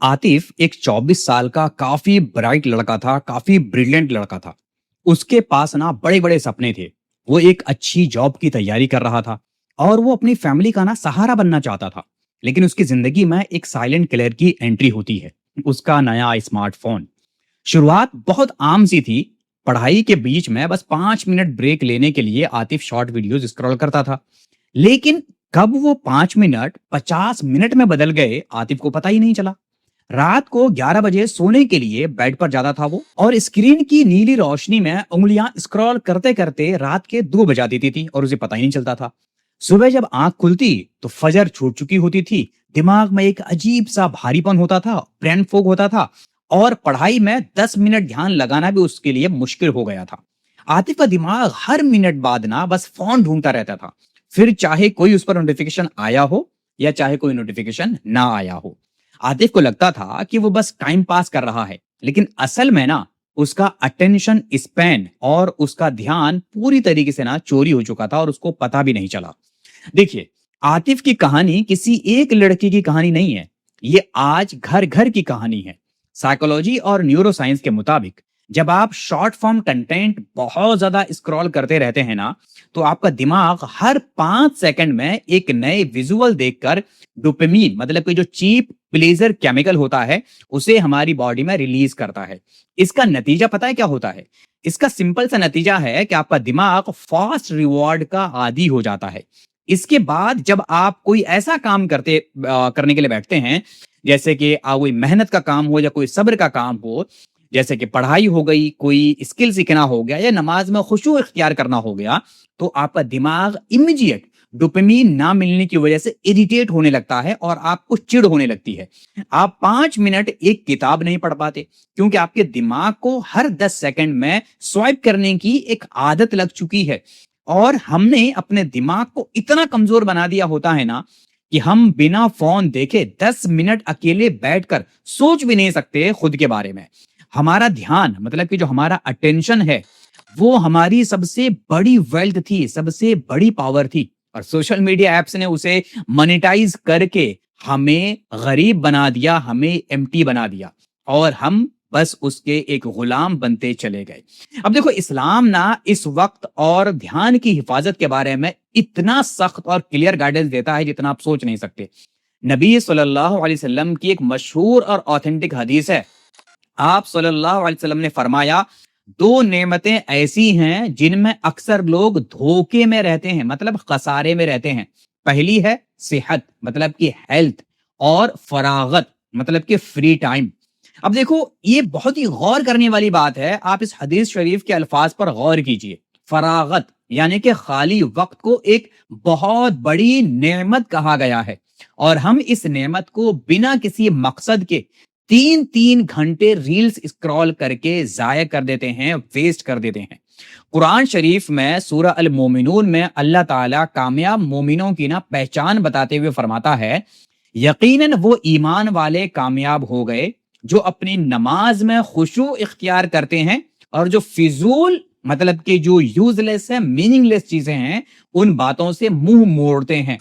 आतिफ एक 24 साल का काफी ब्राइट लड़का था, काफी ब्रिलियंट लड़का था। उसके पास ना बड़े-बड़े सपने थे। वो एक अच्छी जॉब की तैयारी कर रहा था और वो अपनी फैमिली का ना सहारा बनना चाहता था। लेकिन उसकी जिंदगी में एक साइलेंट किलर की एंट्री होती है, उसका नया स्मार्टफोन। शुरुआत बहुत आम सी थी। पढ़ाई के बीच में बस 5 मिनट ब्रेक लेने के लिए आतिफ शॉर्ट वीडियोस स्क्रॉल करता था। लेकिन कब वो 5 मिनट 50 मिनट में बदल गए, आतिफ को पता ही नहीं चला। रात को 11 बजे सोने के लिए बेड पर जाता था वो, और स्क्रीन की नीली रोशनी में उंगलियां स्क्रॉल करते करते रात के 2 बजा देती थी और उसे पता ही नहीं चलता था। सुबह जब आंख खुलती तो फजर छूट चुकी होती थी। दिमाग में एक अजीब सा भारीपन होता था, ब्रेन फोग होता था, और पढ़ाई में 10 मिनट ध्यान लगाना भी उसके लिए मुश्किल हो गया था। आतिफ का दिमाग हर मिनट बाद ना बस फोन ढूंढता रहता था, फिर चाहे कोई उस पर नोटिफिकेशन आया हो या चाहे कोई नोटिफिकेशन ना आया हो। आतिफ को लगता था कि वो बस टाइम पास कर रहा है, लेकिन असल में ना उसका अटेंशन स्पैन और उसका ध्यान पूरी तरीके से ना चोरी हो चुका था और उसको पता भी नहीं चला। देखिए, आतिफ की कहानी किसी एक लड़के की कहानी नहीं है। ये आज घर घर की कहानी है। साइकोलॉजी और न्यूरो साइंस के मुताबिक जब आप शॉर्ट फॉर्म कंटेंट बहुत ज्यादा स्क्रॉल करते रहते हैं ना, तो आपका दिमाग हर 5 सेकंड में एक नए विजुअल देखकर डोपामिन, मतलब कि जो चीप प्लेजर केमिकल होता है, उसे हमारी बॉडी में रिलीज करता है। इसका नतीजा पता है क्या होता है? इसका सिंपल सा नतीजा है कि आपका दिमाग फास्ट रिवॉर्ड का आदी हो जाता है। इसके बाद जब आप कोई ऐसा काम करने के लिए बैठते हैं, जैसे कि कोई मेहनत का काम हो या कोई सब्र का काम हो, जैसे कि पढ़ाई हो गई, कोई स्किल सीखना हो गया या नमाज में खुशू इख्तियार करना हो गया, तो आपका दिमाग इमीडिएट डोपामिन ना मिलने की वजह से इरिटेट होने लगता है और आपको चिढ़ होने लगती है। आप 5 मिनट एक किताब नहीं पढ़ पाते, क्योंकि आपके दिमाग को हर 10 सेकंड में स्वाइप करने की एक आदत लग चुकी है। और हमने अपने दिमाग को इतना कमजोर बना दिया होता है ना, कि हम बिना फोन देखे 10 मिनट अकेले बैठकर सोच भी नहीं सकते खुद के बारे में। हमारा ध्यान, मतलब कि जो हमारा अटेंशन है, वो हमारी सबसे बड़ी वेल्थ थी, सबसे बड़ी पावर थी। और सोशल मीडिया एप्स ने उसे मोनेटाइज करके हमें गरीब बना दिया, हमें एम्प्टी बना दिया, और हम बस उसके एक गुलाम बनते चले गए। अब देखो, इस्लाम ना इस वक्त और ध्यान की हिफाजत के बारे में इतना सख्त और क्लियर गाइडेंस देता है जितना आप सोच नहीं सकते। नबी सल्लल्लाहु अलैहि वसल्लम की एक मशहूर और ऑथेंटिक हदीस है। आप सल्लल्लाहु अलैहि वसल्लम ने फरमाया, दो नेमतें ऐसी हैं जिनमें अक्सर लोग धोखे में रहते हैं, मतलब खसारे में रहते हैं। पहली है सेहत, मतलब कि हेल्थ, और फरागत, मतलब कि फ्री टाइम। अब देखो, ये बहुत ही गौर करने वाली बात है। आप इस हदीस शरीफ के अल्फाज पर गौर कीजिए। फरागत यानी कि खाली वक्त को एक बहुत बड़ी नेमत कहा गया है, और हम इस नेमत को बिना किसी मकसद के 3-3 घंटे रील्स स्क्रॉल करके जाया कर देते हैं, वेस्ट कर देते हैं। कुरान शरीफ में सूरह अल मोमिनून में अल्लाह ताला कामयाब मोमिनों की ना पहचान बताते हुए फरमाता है, यकीनन वो ईमान वाले कामयाब हो गए जो अपनी नमाज में खुशू इख्तियार करते हैं, और जो फिजूल, मतलब कि जो यूजलेस है, मीनिंगलेस चीजें हैं, उन बातों से मुंह मोड़ते हैं।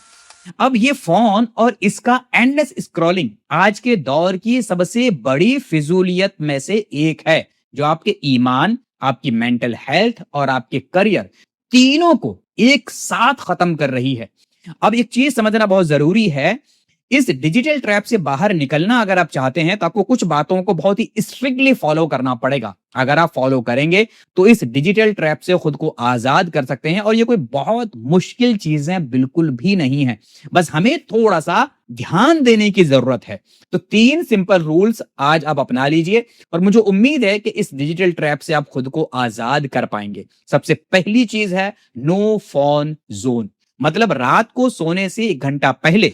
अब ये फोन और इसका एंडलेस स्क्रॉलिंग आज के दौर की सबसे बड़ी फिजूलियत में से एक है, जो आपके ईमान, आपकी मेंटल हेल्थ और आपके करियर, तीनों को एक साथ खत्म कर रही है। अब एक चीज समझना बहुत जरूरी है। इस डिजिटल ट्रैप से बाहर निकलना अगर आप चाहते हैं, तो आपको कुछ बातों को बहुत ही स्ट्रिक्टली फॉलो करना पड़ेगा। अगर आप फॉलो करेंगे तो इस डिजिटल ट्रैप से खुद को आजाद कर सकते हैं, और ये कोई बहुत मुश्किल चीजें बिल्कुल भी नहीं है। बस हमें थोड़ा सा ध्यान देने की जरूरत है। तो 3 सिंपल रूल्स आज आप अपना लीजिए, और मुझे उम्मीद है कि इस डिजिटल ट्रैप से आप खुद को आजाद कर पाएंगे। सबसे पहली चीज है नो फोन जोन, मतलब रात को सोने से 1 घंटा पहले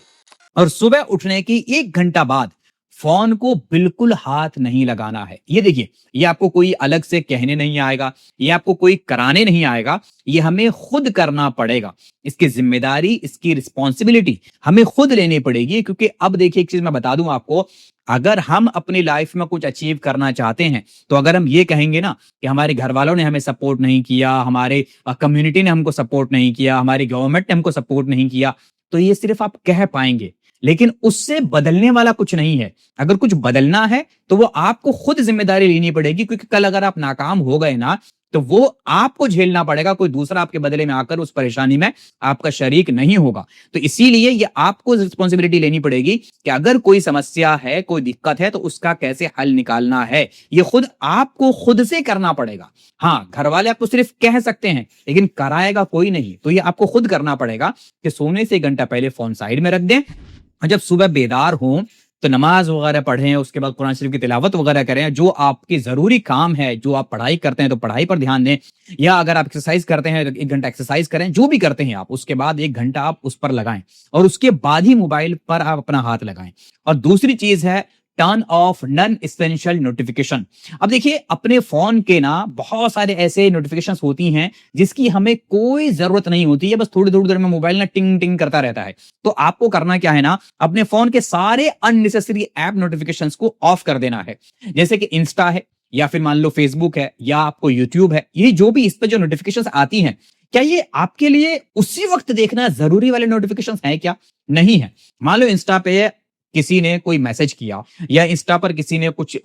और सुबह उठने की 1 घंटा बाद फोन को बिल्कुल हाथ नहीं लगाना है। ये देखिए, ये आपको कोई अलग से कहने नहीं आएगा, ये आपको कोई कराने नहीं आएगा, ये हमें खुद करना पड़ेगा। इसकी जिम्मेदारी, इसकी रिस्पॉन्सिबिलिटी हमें खुद लेनी पड़ेगी। क्योंकि अब देखिए, एक चीज मैं बता दूं आपको, अगर हम अपनी लाइफ में कुछ अचीव करना चाहते हैं, तो अगर हम ये कहेंगे ना कि हमारे घर वालों ने हमें सपोर्ट नहीं किया, हमारे कम्युनिटी ने हमको सपोर्ट नहीं किया, हमारी गवर्नमेंट ने हमको सपोर्ट नहीं किया, तो ये सिर्फ आप कह पाएंगे। लेकिन उससे बदलने वाला कुछ नहीं है। अगर कुछ बदलना है तो वो आपको खुद जिम्मेदारी लेनी पड़ेगी, क्योंकि कल अगर आप नाकाम हो गए ना, तो वो आपको झेलना पड़ेगा, कोई दूसरा आपके बदले में आकर उस परेशानी में आपका शरीक नहीं होगा। तो इसीलिए ये आपको रिस्पॉन्सिबिलिटी लेनी पड़ेगी कि अगर कोई समस्या है, कोई दिक्कत है, तो उसका कैसे हल निकालना है, ये खुद आपको खुद से करना पड़ेगा। हाँ, घर वाले आपको सिर्फ कह सकते हैं, लेकिन कराएगा कोई नहीं। तो ये आपको खुद करना पड़ेगा कि सोने से 1 घंटा पहले फोन साइड में रख दें, और जब सुबह बेदार हों तो नमाज वगैरह पढ़ें, उसके बाद कुरान शरीफ की तिलावत वगैरह करें। जो आपके जरूरी काम है, जो आप पढ़ाई करते हैं तो पढ़ाई पर ध्यान दें, या अगर आप एक्सरसाइज करते हैं तो 1 घंटा एक्सरसाइज करें। जो भी करते हैं आप, उसके बाद 1 घंटा आप उस पर लगाएं, और उसके बाद ही मोबाइल पर आप अपना हाथ लगाएं। और दूसरी चीज है turn off non essential notification. अब देखिए, अपने फोन के ना बहुत सारे ऐसे नोटिफिकेशंस होती हैं जिसकी हमें कोई जरूरत नहीं होती है, बस थोड़ी थोड़ी देर में मोबाइल ना टिंग टिंग करता रहता है। तो आपको करना क्या है ना, अपने फोन के सारे अननेसेसरी ऐप नोटिफिकेशंस को ऑफ कर देना है। जैसे कि इंस्टा है, या फिर मान लो फेसबुक है, या आपको यूट्यूब है, ये जो भी इस पर जो नोटिफिकेशंस आती हैं, क्या ये आपके लिए उसी वक्त देखना जरूरी वाले नोटिफिकेशंस हैं क्या? नहीं है। मान लो इंस्टा पे किसी ने कोई मैसेज किया, या इंस्टा पर किसी ने कुछ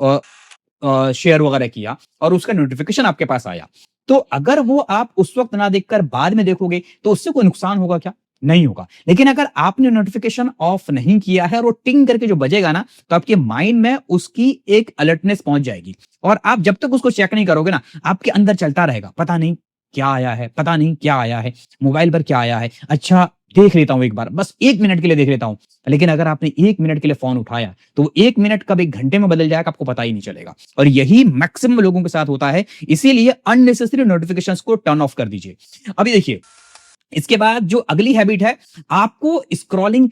शेयर वगैरह किया, और उसका नोटिफिकेशन आपके पास आया, तो अगर वो आप उस वक्त ना देखकर बाद में देखोगे तो उससे कोई नुकसान होगा क्या? नहीं होगा। लेकिन अगर आपने नोटिफिकेशन ऑफ नहीं किया है और वो टिंग करके जो बजेगा ना, तो आपके माइंड में उसकी एक अलर्टनेस पहुंच जाएगी, और आप जब तक उसको चेक नहीं करोगे ना, आपके अंदर चलता रहेगा, पता नहीं क्या आया है, पता नहीं क्या आया है, मोबाइल पर क्या आया है, अच्छा देख लेता हूं एक बार, बस 1 मिनट के लिए देख लेता हूं। लेकिन अगर आपने 1 मिनट के लिए फोन उठाया, तो वो 1 मिनट कब 1 घंटे में बदल जाएगा आपको पता ही नहीं चलेगा। और यही मैक्सिमम लोगों के साथ होता है। इसीलिए अननेसेसरी नोटिफिकेशंस को टर्न ऑफ कर दीजिए। अभी देखिए, इसके बाद जो अगली हैबिट है, आपको स्क्रॉलिंग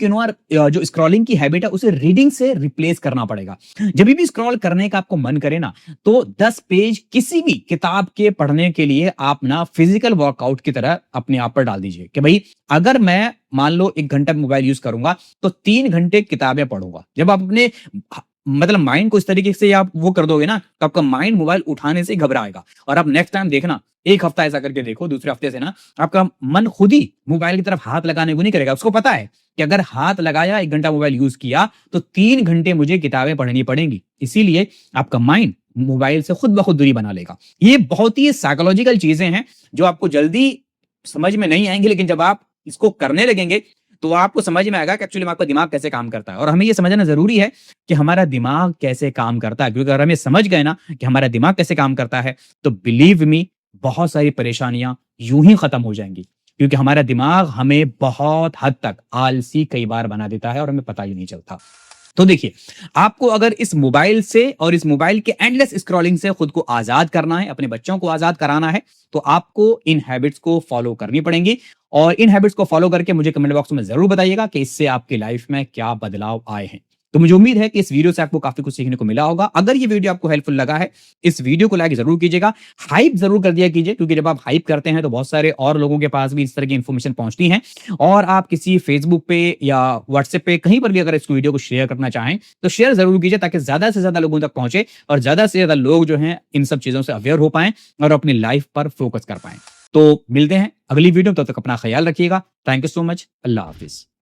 जो स्क्रॉलिंग की हैबिट है, उसे रीडिंग से रिप्लेस करना पड़ेगा। जब भी स्क्रॉल करने का आपको मन करे ना, तो 10 पेज किसी भी किताब के पढ़ने के लिए आप ना फिजिकल वर्कआउट की तरह अपने आप पर डाल दीजिए कि भाई, अगर मैं मान लो 1 घंटा मोबाइल यूज करूंगा, तो 3 घंटे किताबें पढ़ूंगा। जब आप अपने मतलब माइंड को इस तरीके से आप वो कर दोगे ना, तो आपका माइंड मोबाइल उठाने से घबराएगा। और आप नेक्स्ट टाइम देखना, 1 हफ्ता ऐसा करके देखो, दूसरे हफ्ते से ना आपका मन खुद ही मोबाइल की तरफ हाथ लगाने को नहीं करेगा। उसको पता है कि अगर हाथ लगाया, 1 घंटा मोबाइल यूज किया, तो 3 घंटे मुझे किताबें पढ़नी पड़ेंगी। इसीलिए आपका माइंड मोबाइल से खुद ब खुद दूरी बना लेगा। ये बहुत ही साइकोलॉजिकल चीजें हैं जो आपको जल्दी समझ में नहीं आएंगी, लेकिन जब आप इसको करने लगेंगे तो आपको समझ में आएगा कि एक्चुअली आपका दिमाग कैसे काम करता है। और हमें ये समझना जरूरी है कि हमारा दिमाग कैसे काम करता है, क्योंकि अगर हमें समझ गए ना कि हमारा दिमाग कैसे काम करता है, तो बिलीव मी, बहुत सारी परेशानियां यूं ही खत्म हो जाएंगी। क्योंकि हमारा दिमाग हमें बहुत हद तक आलसी कई बार बना देता है और हमें पता ही नहीं चलता। तो देखिए, आपको अगर इस मोबाइल से और इस मोबाइल के एंडलेस स्क्रॉलिंग से खुद को आजाद करना है, अपने बच्चों को आजाद कराना है, तो आपको इन हैबिट्स को फॉलो करनी पड़ेंगी। और इन हैबिट्स को फॉलो करके मुझे कमेंट बॉक्स में जरूर बताइएगा कि इससे आपकी लाइफ में क्या बदलाव आए हैं। तो मुझे उम्मीद है कि इस वीडियो से आपको काफी कुछ सीखने को मिला होगा। अगर ये वीडियो आपको हेल्पफुल लगा है, इस वीडियो को लाइक जरूर कीजिएगा, हाइप जरूर कर दिया कीजिए, क्योंकि जब आप हाइप करते हैं तो बहुत सारे और लोगों के पास भी इस तरह की इन्फॉर्मेशन पहुंचती है। और आप किसी फेसबुक पे या व्हाट्सएप पे कहीं पर भी अगर इस वीडियो को शेयर करना चाहें, तो शेयर जरूर कीजिए, ताकि ज्यादा से ज्यादा लोगों तक पहुंचे और ज्यादा से ज्यादा लोग जो हैं इन सब चीजों से अवेयर हो पाएं और अपनी लाइफ पर फोकस कर पाएं। तो मिलते हैं अगली वीडियो, तब तक अपना ख्याल रखिएगा। Thank you so much. Allah Hafiz.